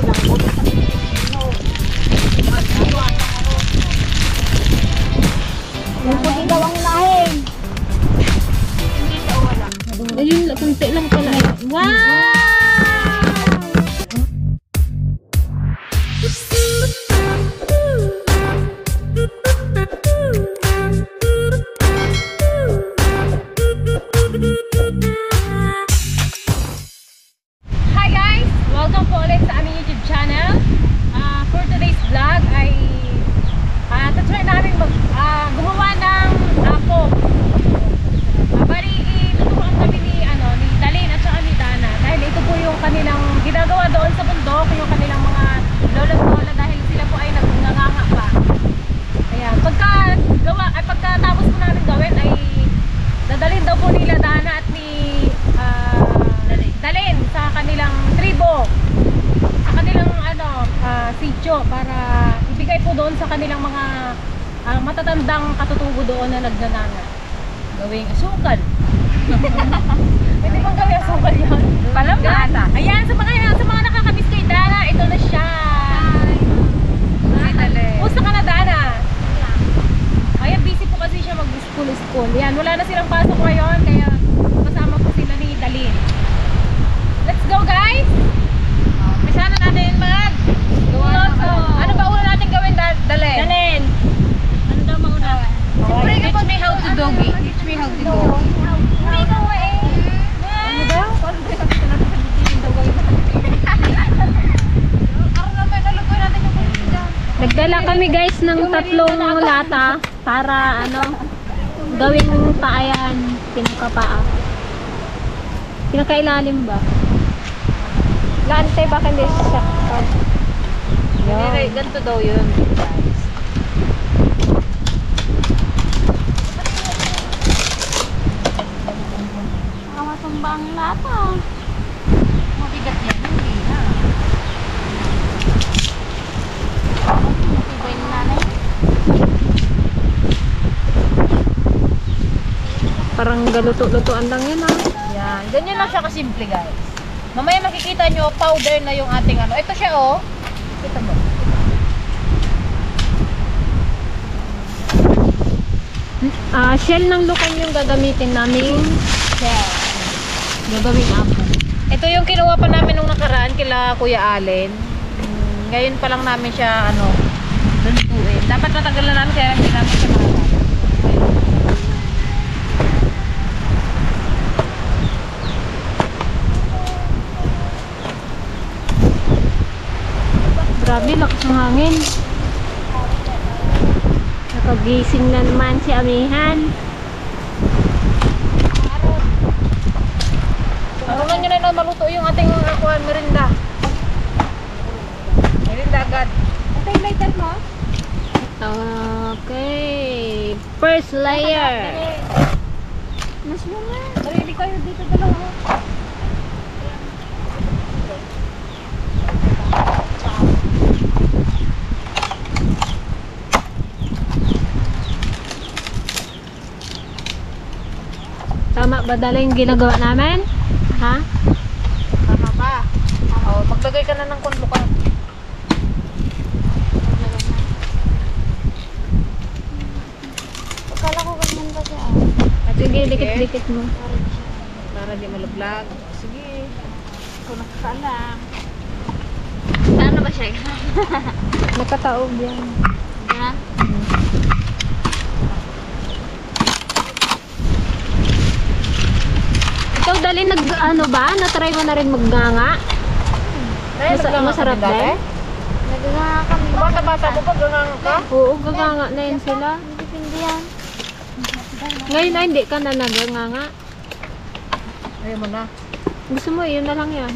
Yung puti daw ang unahin. Ayun, kunti lang pala. Wow! Hi guys! Welcome po ulit sa aming YouTube channel. For today's vlog ay tatry namin gumawa ng apo. Bali, tuturuan kami ni Dalin at saka ni Dana dahil ito po yung kanilang ginagawa doon sa bundok, yung kanilang mga lola dahil sila po ay nagnganganga pa. Ayan, pagkatapos po namin gawin ay dadalhin daw po nila Dana at ni Dalin sa kanilang tribo, sa kanilang sitio para ibigay po doon sa kanilang mga matatandang katutubo doon na nagnananga. Gawing asukal. Pwede bang gawing asukal yun? Palamgata. Ayan, sa mga nakakamiss kay Dana, ito na siya. Gusto ka na, Dana? Ayan, busy po kasi siya mag-school. Yan, wala na silang pasok ngayon, kaya kasama po sila ni Dalin. Let's go, guys! Umpisa na natin ano ba una natin gawin, Dalin? Ano daw mauna? Teach me how to doggy. Teach me how to doggy. Hindi ka mo eh. Ano daw? Nagdala kami guys ng 3 lata para gawing paayan, pinakapaa. Pinakailalim ba? Lante baka hindi siya. Ganito daw yun, guys. Baka matumba ang lata. Mabigat yan, hindi na. Matibay na nanay. Parang galuto-lutoan lang yan Yan, ganyan lang siya kasimple guys. Mamaya makikita nyo, powder na yung ating Ito siya Kita mo. Shell ng lukan yung gagamitin namin. Shell. Gagawin apple. Ito yung kinuha pa namin nung nakaraan kila Kuya Allen. Ngayon pa lang namin siya lulutuin. Dapat matagal na namin kaya hindi namin siya maharap. Grabe, lakas ng hangin. Nakagising na naman si Amihan. Marunong nyo na maluto yung ating merinda. Merinda agad. Ito yung lighter mo? Okay. First layer. Mas mo nga. Sarili kayo dito dalawa. Tama ba Dalin yung ginagawa namin? Ha? Tama ba? Maglagay ka na ng kunlukan. Akala ko ganyan kasi Sige, dikit-dikit mo. Para di malaglag. Sige. Ikaw nakakalam. Ano ba siya? Nakataob yan. Yan? Ikaw Dalin, na-try mo na rin magganga? Masarap din? Nagaganga kami. Bata-bata mo pa, ganganga ka? Oo, gaganga na yun sila. Depende yan. Ngayon na hindi ka na naganganga. Ayaw mo na. Gusto mo, yun na lang yan.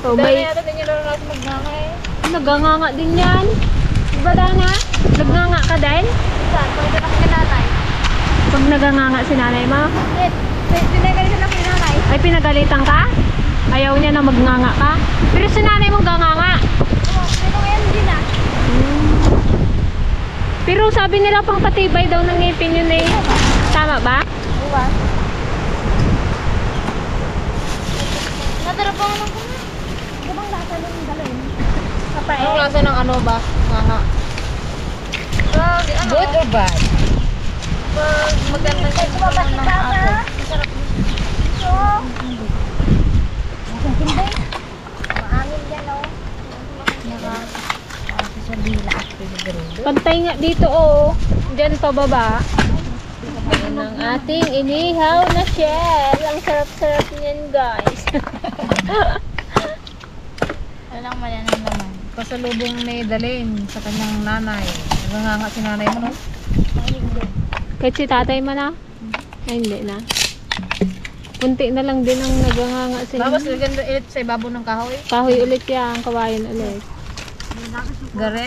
Dahil yata din yung natin magganga Naganganga din yan. Diba Dana? Nagnganga ka din? Saan? Pag ito kasi nanay. Pag naganganga si nanay mo? Pinagalitan ako yung nanay. Ay, pinagalitan ka? Ayaw niya na magganga ka? Pero si nanay mong ganganga. Oo, pero ngayon hindi na. Pero sabi nila pang patibay daw ng ngipin yun eh. Tama ba? Diba? Nadarap ako ng kuma. Gabang lahat. Saan yung dalhin? Anong klase ng ano ba? Nga. Good or bad? Pag maganda yung ng ako. Maangin yan, oh. Sa dila at Pantay nga dito, oh. Diyan pa baba. Ayan ang ating inihaw na shell. Ang sarap-sarap niyan, guys. walang mali ng laman. Pasalubong ni Dalin sa kanyang nanay. Nanganganga si nanay mo, no? Kahit si tatay man na. Ay, hindi na. Kunti na lang din ang naganganga sa Tapos inyo. lagyan doon ulit sa ibabaw ng kahoy. Kahoy ulit yan, kawayan ulit. Gare.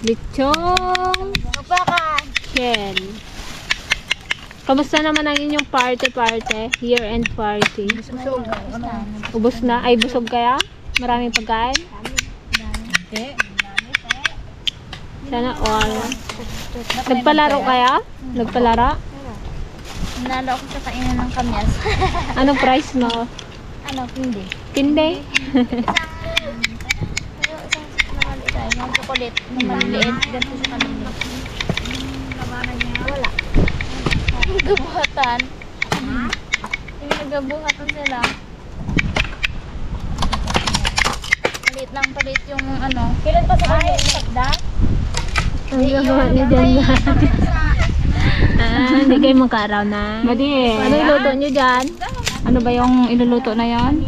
Lechong shell. Kamusta naman ang inyong party? Year-end party? Ubus na? Ay, busog kaya? Maraming pagkain? Okay. Sana all. Nagpalaro kaya? Nagpalaro? Nanalo ako sa kainan ng kamyas. Anong price mo? Ano, hindi. Tinde? Yung chocolate na maliliit. Ganito sa kanila. Wala. Nagabuhatan. Yung nagabuhatan sila. Palit yung ano. Kailan pa sa kanya yung sakda? Ang gagawa ni Jan. Hindi kayo magkaaraw na. Madi. Ano iluto nyo dyan? Ano ba yung iluluto na yan?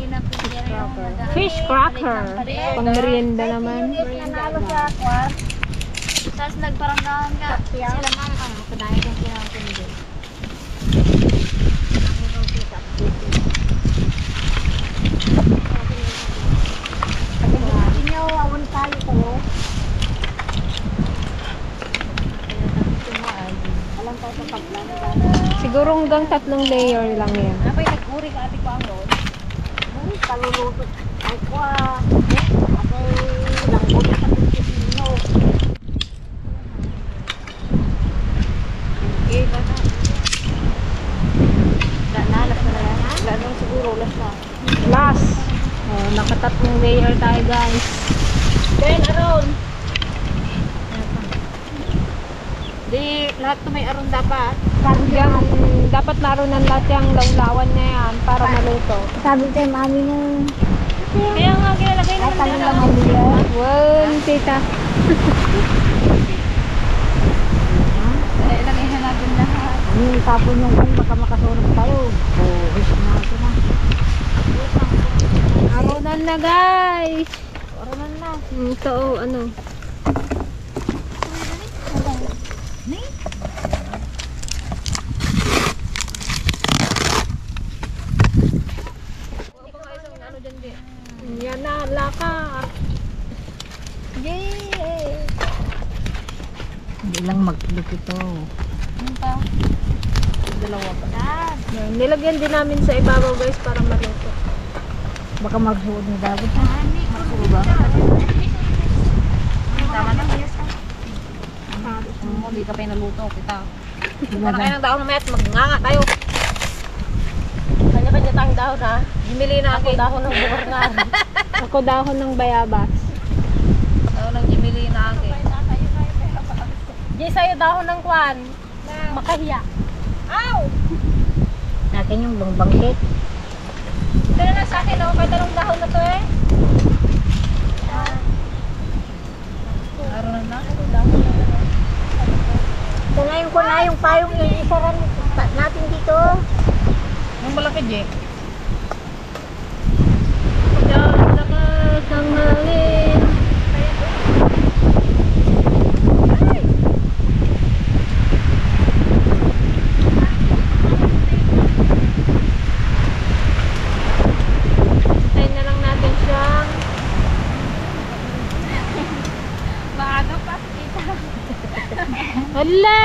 Fish cracker. Pang merienda naman. Nanalo sa kwan. Tapos nagparanggahan ka. Sila ma'am, kadaya kong kinakakundi. Inyo, awan tayo ko. Alam tayo sa paglan. Siguro hanggang 3 layer lang yan. Napay nag-uri ka ate ko ang ron. Kaluluto. Ay ko ah. Apay langgol na kapit inyo. Okay, bata. Nalas na lang. Ganun siguro, las na. Last. Oh, naka-3 layer tayo, guys. Then, aron. Di, lahat to may aron dapat. Hanggang, dapat naroon lahat yung lawlawan niya yan para maluto. Sabi tayo, mami na. Kaya nga, kinalagay Ay, tanong lang mami na. Wow, tita. Ilang ihan natin lahat. Tapon yung kung baka makasunod tayo. Oh, wish na ito na. Aronan na, guys. Aronan na. Ito, oh, ano. Yan na, laka. Yay! Hindi lang magluk ito. Ano pa? Dalawa pa. Yan, nilagyan din namin sa ibabaw, guys, para maluto. Baka magsuod ng dagot. Magsulo ba? Tama na. Hindi ka pa yung naluto. Kita. Parang kayo ng daon mamaya at magnganga tayo. Kanya-kanya tayong dahon, ha? Jimili na Ako akin. dahon ng buwarngar. Ako dahon ng bayabas. Daon ng Jimili na akin. Di sa'yo dahon ng kwan. Makahiya. Ow! Natin yung bangbangkit. Ito na lang sa akin, oh. Kahit anong dahon na to, eh. Aron na. Ito na yung kuna, yung payong yung isaran natin dito. Yung malaki, Jake. Diyan, lakas ng hangin. Tayin na lang natin siyang Maaga pa, kita. Wala.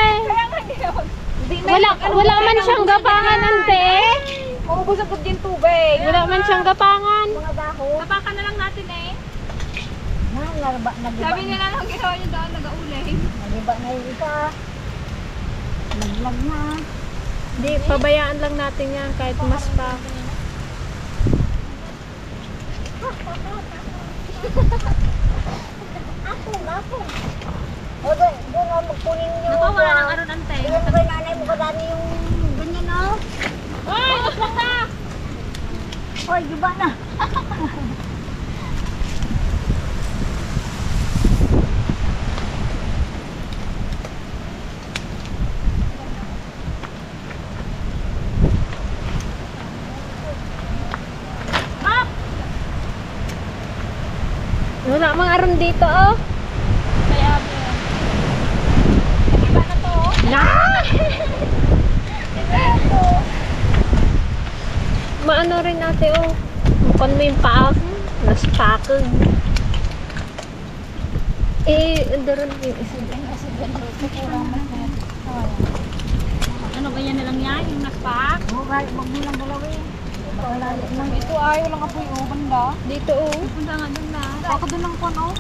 Wala man siyang gapangan, ante. Maubos ang din tubig. Wala man siyang gapangan. Mga dahon. Tapakan na lang natin eh. Nagiba nila lang ginawa niyo doon, nag-aulay. Nagiba na yung isa. Naglag na. Hindi, pabayaan lang natin yan kahit mas pa. Apong. O, doon ako magkunin nyo. Nakawala ng aron ante. Tingnan mo kay nanay mo kadami yung ganyan, oh. Hoy, usok na! Hoy, giba na. Wala mga aron dito, oh. Kaya iba na to. Na! Maano rin ate, oh. Mukan mo yung paa. Naspakag. Ando rin yung isa. Ano ganyan na lang yan? Yung naspak? Oh, magmulang galawin. Ito ayaw lang apoy oh, banda. Dito, oh. Punta nga doon na. Ako doon ng kon oh.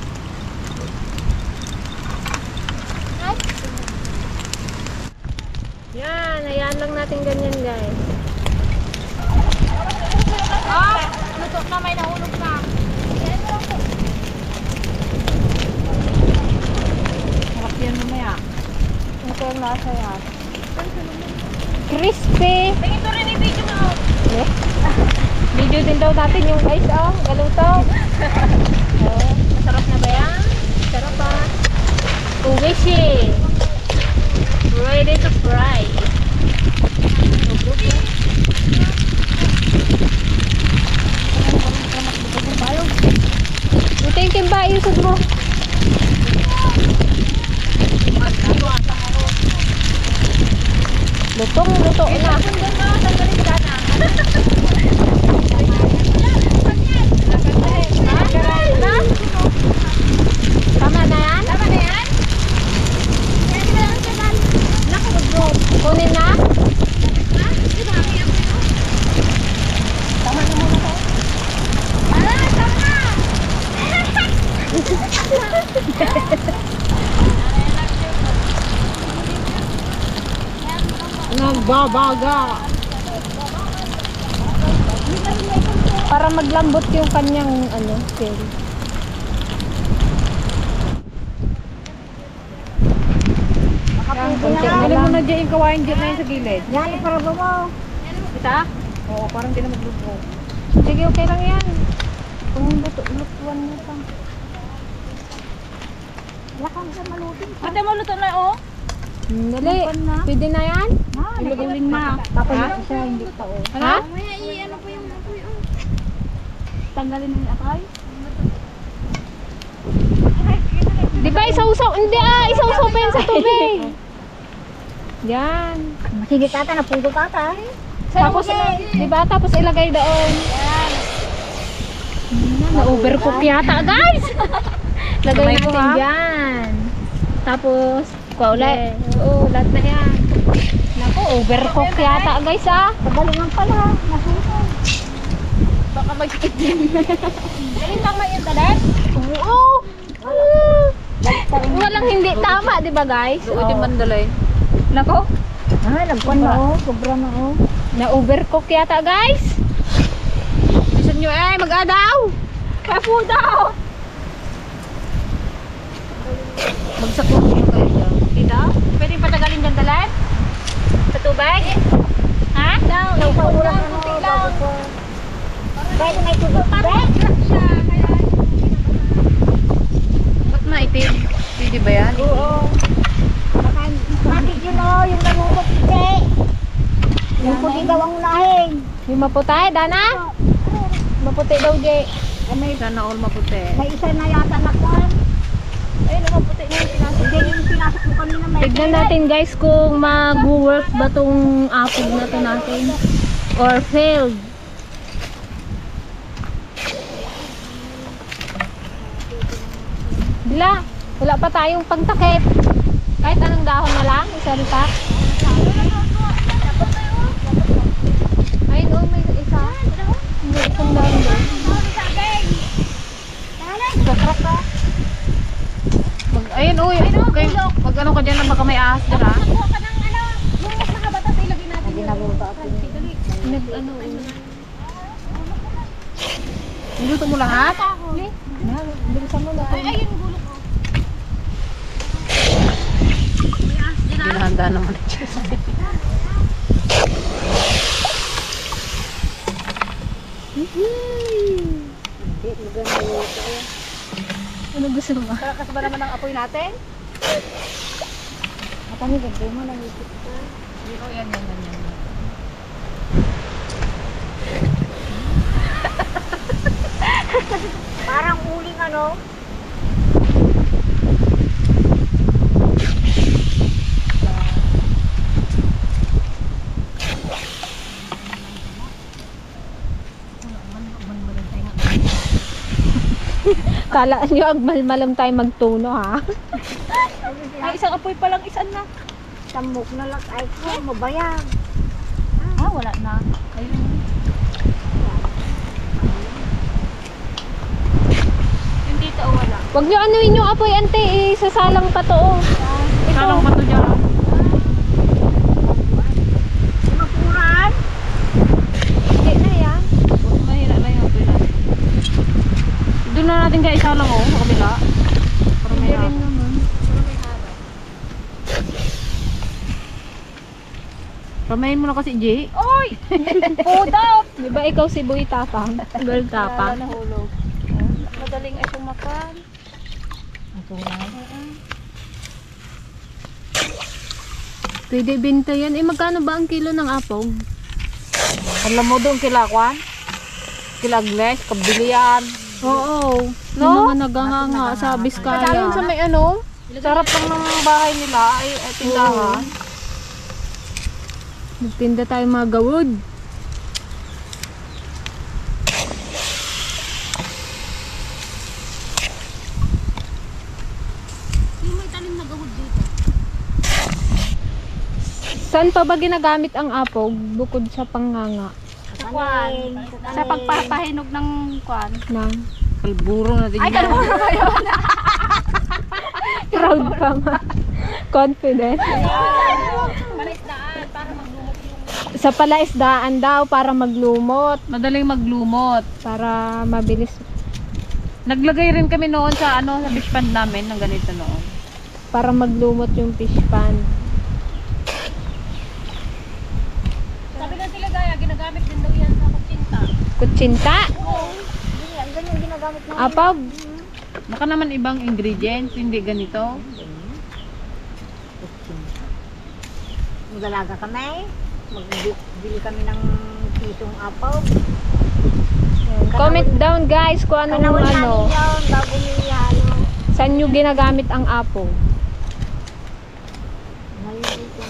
Yan, ayan lang natin ganyan, guys. Ah! Luto na, may nahulog na. Harap yan mamaya. Ito yung nasa yan. Crispy! Tingin ko rin i-video mo. Video din daw natin yung guys, oh. Galuto. Oh, masarap na ba yan? Sarap pa. Uwishi. Ready to fry. Thank you, ba? Yusuf mo. Luto na. Tama na yan? Kunin na? Nagbabaga. Para maglambot yung kanyang ano, shell. Galing mo na dyan yung kawain dyan na yun sa gilid. Yan, para ba mo? Kita? Oo, parang di na magluto. Sige, okay lang yan. Kung lutuan mo pa. Lakang sa malutin. Ate mo luto na oh. Dali. Pwede na yan? Ilugulin na. Papalit siya, hindi pa, oh. Ha? Mamaya i-ano po yung apoy oh. Tanggalin mo yung apoy. Di ba isaw-saw? Hindi isaw-saw pa yan sa tubig. Yan. Sige tata, napugo tata. Tapos, di ba? Tapos ilagay doon. Na-overcook yata, guys. Lagay Kamay ko, natin ha? dyan. Tapos, ulit. Oo, lahat na yan. Naku, overcook yata, guys, ah. Pagalingan pala. Nasusunod. Baka mag-skip din. Galing tama yung dalat? Oo. Walang hindi tama, di ba, guys? Doon yung mandalay. Nako, Ah, nagpan na, oh. Sobra na, oh. na-overcook yata, guys. Bisan nyo, mag-adaw. Kapu daw. Magsaklong mo kayo dyan. Dito? Pwede patagalin dyan dalan? Sa tubig? Ha? Naupagulang na, oh. Bago po. Dahil may tugot. Ba't maitim? Pwede ba yan? Oo. Matik yun, oh. Yung nangungot, hindi. Yung puti daw ang unahin. Yung maputay, Dana? Maputi daw, Jay. Sana all maputi. May isa na yata na kwan. Ay, nakaputi na yung pinasok. Hindi yung pinasok mo kanina may. Tignan natin, guys, kung mag-work ba tong apog na to natin. Or failed. Bila, wala pa tayong pagtakip. Kahit anong dahon na lang, isalitak. Ayun, oh, may isa. May isang dahon doon. Ayun, uy. Okay. Mag ano ka dyan na baka may ahas dyan ha? Kuha ka ng ano, yung mas nakabatas, ilagay natin yung Ginagawa ako. Nag, ano, Niluto mo lahat? Bilisan mo na. Ay, ayun yung gulong ko. Ginahanda naman ang Diyos. Hindi, maganda yun. Ano gusto mo? Karakas ba naman ang apoy natin? Matami, ganda mo, nangipit ka. Oh, yan. Parang uling ano? Kala nyo, agmalmalam tayo magtuno, ha? Ay, isang apoy pa lang, isan na. Samok na lang, ay ko, mabayang. Ah, wala na. Ayun. Yung dito, wala. Huwag nyo anuin yung apoy, ante. Sasalang pa to, oh. Salang pa to dyan. Mapuran? Hindi na yan. Mahira na yung pila. Doon na natin kaya isalang sa kabila. Para may Hindi rin naman. Ramayin mo na kasi, Jay. Oy! Pudap! Di ba ikaw si Boy Tapang? Girl Tapang. Nahulog. Madaling ay sumakan. Pwede binta yan. Eh, magkano ba ang kilo ng apog? Alam mo doon kilakwan? Kilagles, kabilian. Oo. No? Yung mga naganganga sa Biskaya. Kaya sa may ano, sarap lang ng bahay nila ay tindahan. Nagtinda tayo mga gawod. Yung may tanim na gawod dito. Saan pa ba ginagamit ang apog bukod sa panganga? Sa pagpapahinog ng kwan. Ng Kalburo natin Ay, yan. kalburo ba yun? proud ka ma. Confident. Palaisdaan, para maglumot yung... Sa palaisdaan daw para maglumot. Madaling maglumot. Para mabilis. Naglagay rin kami noon sa sa fish pond namin ng ganito noon. Para maglumot yung fish pond. Sabi ng sila gaya, ginagamit din daw yan sa kutsinta. Kutsinta. Yan, ganyan ginagamit mo. Apog. Baka naman ibang ingredients, hindi ganito. Magalaga kami. Magbili kami ng pisong apaw. Comment down guys kung anong Kanawan namin ano. yun, bago niya ano. Saan nyo ginagamit ang apog? Malilitin mo.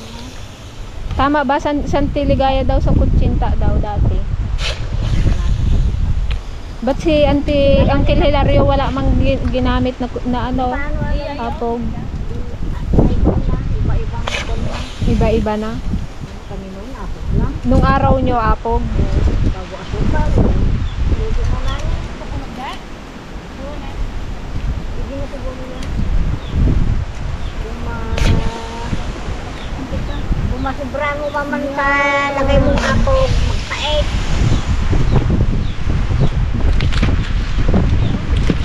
Tama ba? San Tiligaya daw sa kutsinta daw dati? Ba't si Uncle Hilario wala mang ginamit na ano? Paano ano? Apog. Ay ko na, iba-ibang ko na. Iba-iba na. Kami noon, apog lang. Nung araw nyo apog. Bago asukal. Luto mo na yan. Hindi na siguro yan. Bumasobra mo pa man ka, lagay mong apog, magpait.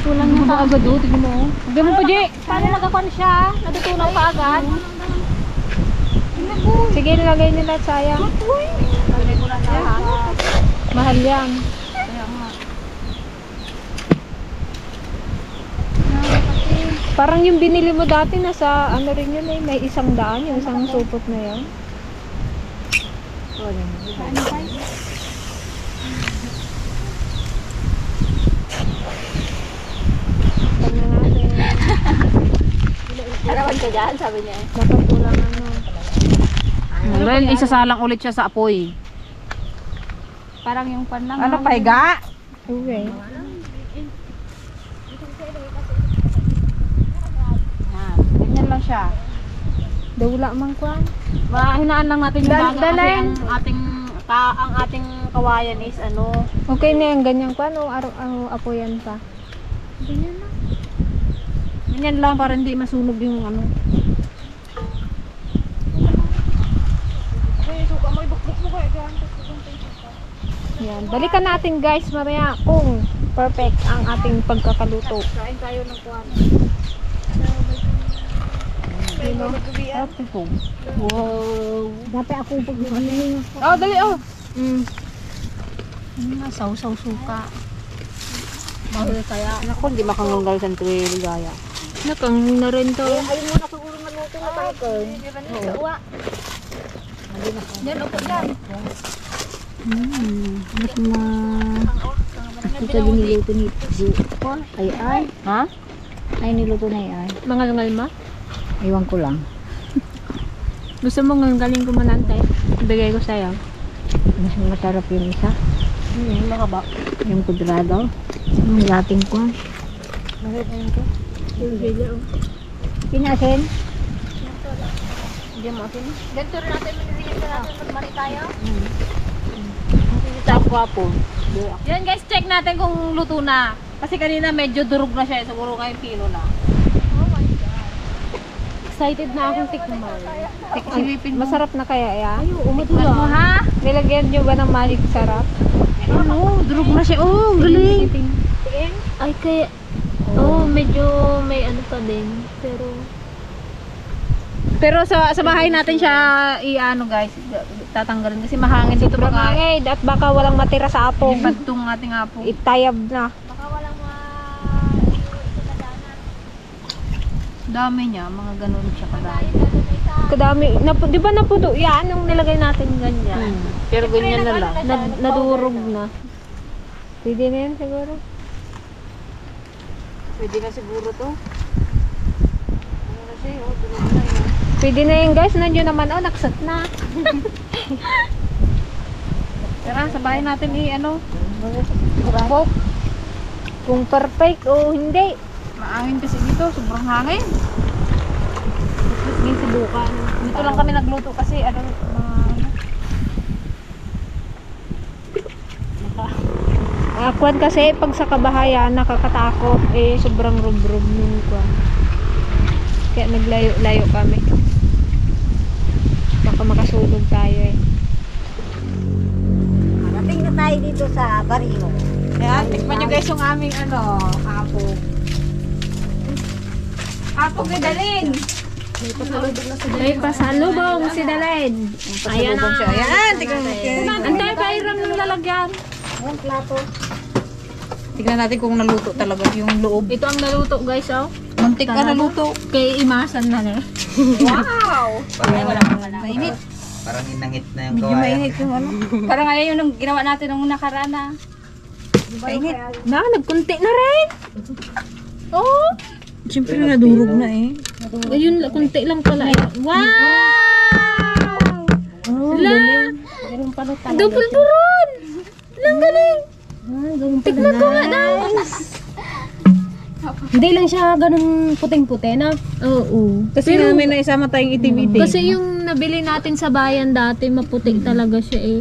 Kulang na agad o. Tignan mo. Huwag mo pa, Jay. Paano nagkakwan siya? Natutunaw ka agad? Sige, lagay nila sayang. Lagay mo na lahat. Mahal yan. Parang yung binili mo dati nasa ano rin yun eh. May 100 yung isang supot na yan. Tignan natin. Arawan ka dyan, sabi niya. Dapat kulang ano. Well, isasalang ulit siya sa apoy. Parang yung pan lang. Ano, paiga? Okay. Ganyan lang siya. Dawla mang kwan. Hinaan lang natin yung bago kasi Dalain. ang ating kawayan is Okay na yung ganyan kwan o apoyan pa. ganyan lang para hindi masunog yung Yan. Balikan natin guys mamaya kung perfect ang ating pagkakaluto. Kain tayo ng kuwan. Wow. Dapat akong pag-iwanin. Oh, dali oh. Sausaw suka. Mahal kaya. Ako, hindi makanganggal sa ligaya. Nakang na rin to. Ayun mo na siguro maluto na tayo ko. Yan, upo yan. Mas ito din niluto ni ay. Ha? Ay, niluto na ay. Mangal-ngal ma. Iwan ko lang. Gusto mo galing ko manantay? Ibigay ko sa'yo. Mas masarap yung isa. Makaba. Yung kudrado. Yung lating ko. Bakit ayun ko? Pinasin? Hindi mo akin. Ganito rin natin maniliyan natin magmari tayo. Sa kwapo. Yan guys, check natin kung luto na. Kasi kanina medyo durog na siya. Siguro ngayon kilo na. Excited na akong tikman. Silipin mo. Masarap na kaya yan? Tikman mo ha? Nilagyan nyo ba ng magic sarap? Ano? Durog na siya. Oh, galing. Ay, kaya... Oh, medyo may ano pa din. Pero sa bahay natin siya i-ano guys, tatanggalin kasi mahangin dito Sobrang baka hangin at baka walang matira sa apong. ipagtong ating apo. Itayab na. Baka walang Dami niya, mga ganun siya kadami. Kadami. Di ba napudo? Yan yung nilagay natin ganyan. Pero ganyan na lang. Nadurog na. Pwede na yan siguro. Pwede na siguro to. Ano na siya? Oh, durog na yun. Pwede na yun guys. Nandiyo naman. Oh, naksat na. Tara, sa bahay natin i-ano, Bok. Kung perfect o hindi. maangin kasi dito, sobrang hangin. Hindi subukan. Dito lang kami nagluto kasi ano, mga Kwan kasi pag sa kabahayan nakakatakot sobrang rub-rub yung kwan. Kaya naglayo-layo kami. Baka makasulog tayo Marating na tayo dito sa Barrio. Ayan, tikman nyo guys yung aming ano, apo. Apo kay Dalin. May pasalubong si Dalen. Ayan na. Ayan, tikman natin. Antay pa iram ng lalagyan. Ang plato. Tignan natin kung naluto talaga yung loob. Ito ang naluto guys oh. Muntik ka naluto. Kay imasan na na. Wow! Ay, wala pa wala. Mainit. Parang inangit na yung Medyo kawayan. mainit yung ano. Parang ngayon yung ginawa natin nung nakarana. Mainit. Na, nagkunti na rin. Oh. Siyempre nadurog na eh. Ayun, kunti lang pala. Wow! Oh, La! Double buron! Lang galing! Tignan ko nga daw! Hindi lang siya ganun puting-puti na. Oo. Kasi may naisama tayong itim-itim. Kasi yung nabili natin sa bayan dati, maputi talaga siya eh.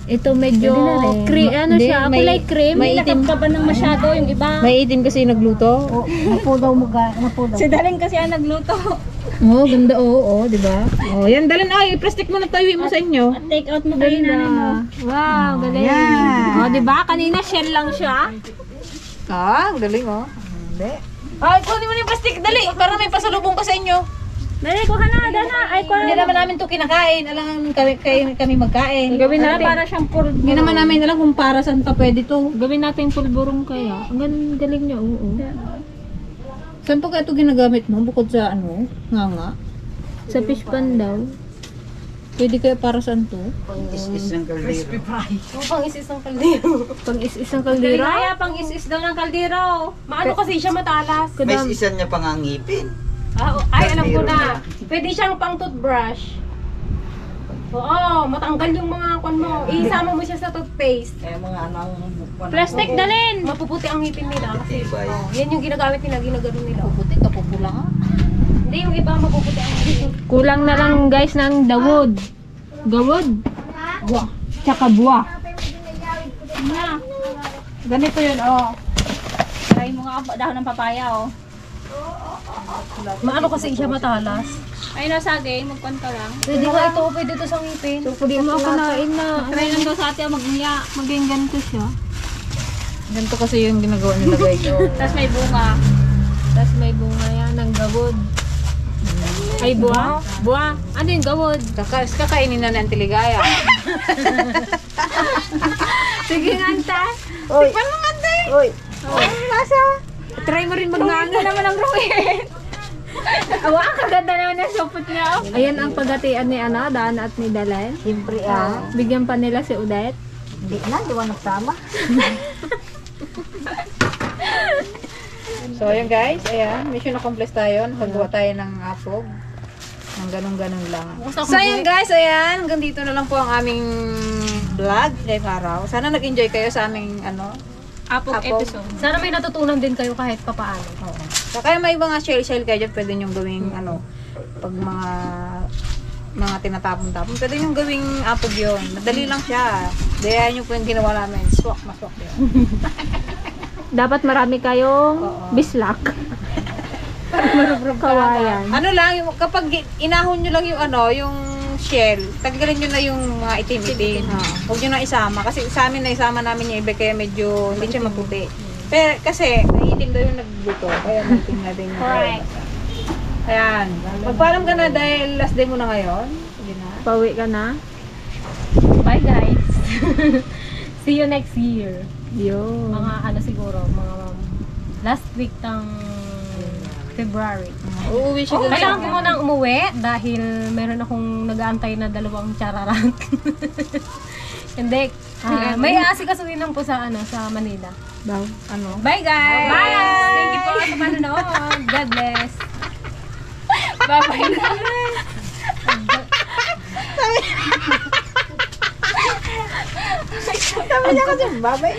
Ito medyo ano Hindi, siya, kulay cream. may May itim. nakapka ba ng masyado yung iba? May itim kasi yung nagluto. Napudaw mo ga. Napudaw. Si Daling kasi ang nagluto. Oo, ganda oo, di ba? Oh, yan Dalin ay, plastic mo na tayo mo sa inyo. Take out mo kayo na mo. Wow, galing. Yan. Oh, di ba? Kanina shell lang siya. Ah, galing oh. Hindi. Ay, kunin mo na yung plastic, dali, para may pasalubong ka sa inyo. Dali, kuha na, dana. Ay, kuha Hindi naman namin to kinakain, alam kami magkain. Gawin natin. Para siyang puro. Hindi naman namin alam kung para saan pa pwede to. Gawin natin pulburong kaya. Ang galing niya, oo. Saan pa ito ginagamit mo? Bukod sa ano, nga. Sa fish pan daw. Pwede kaya para saan to? Is-is ng kaldero. Pang isis ng kaldero. Pang isang kaldero. Kaya pang isis daw ng kaldero. Maano kasi siya matalas. May isan niya pang ang ngipin. Ay, alam ko na. Pwede siyang pang toothbrush. Oo, matanggal yung mga kwan mo. Isama mo siya sa toothpaste. Kaya mga anong Plastic Dalin! Mapuputi ang ngipin nila kasi Tibay. yan yung ginagamit nila, ginagano nila. Mapuputi, kapupula nga. Hindi, yung iba mapuputi ang ngipin. Kulang na lang guys ng dawod. Gawod. Buwa. Tsaka buwa. Ganito yun, oh. Try mo nga dahon ng papaya, oh. Maano kasi siya matalas? Ayun na saging, magkwan ka lang. Pwede ka ito, pwede to sa ngipin. Hindi mo ako nain na. Try lang daw sa ate magniya. Maging ganito siya. Ganito kasi yung ginagawa nila guys. Oh. Tapos may bunga. Tapos may bunga yan ng gawod. Ay, buwa? Buwa? Ano yung gawod? Kakainin na ng tiligaya. Sige nga, anta. Uy. Tikman mo nga, anta. Uy. Lasa. Try mo rin magnanga naman ang ruin. Awa, kaganda naman ang supot niya. Ayan ang pagatian ni Daan at ni Dalan. Siyempre Bigyan pa nila si Odette. Hindi na, di ba nagsama? So, ayun guys, ayan, mission accomplished tayo. Nakagawa tayo ng apog. Ng ganun-ganun lang. So, ayun guys, ayan, hanggang dito na lang po ang aming vlog ngayong araw. Sana nag-enjoy kayo sa aming, Apog Apog. episode. Sana may natutunan din kayo kahit papaano. oo. So, kaya may mga shell kayo dyan, pwede nyo gawing, pag mga tinatapon-tapon, pwede nyo gawing apog yun. Madali lang siya. Daya nyo po yung ginawa namin. Swak, maswak yun. Dapat marami kayong bislak. Kawayan. Ano lang, yung, kapag inahon nyo lang yung yung shell, tanggalin nyo na yung mga itim-itim. Huwag nyo na isama. Kasi sa amin na isama namin yung iba kaya medyo hindi siya maputi. Pero kasi, naiitim daw yung nagluto. Kaya natin na din. Correct. Ayan. Magpaalam ka na dahil last day mo na ngayon. Sige na. Pauwi ka na. Bye guys. See you next year. Yun. Mga siguro, mga last week ng February. Uuwi siya dun Kailangan ko sa- munang umuwi dahil meron akong nag-aantay na 2 chararat. Hindi. May aasikasuhin lang po sa sa Manila. Daw. Bye guys! Bye! Thank you po sa panonood. God bless. Bye-bye. Sabi niya kasi, babay.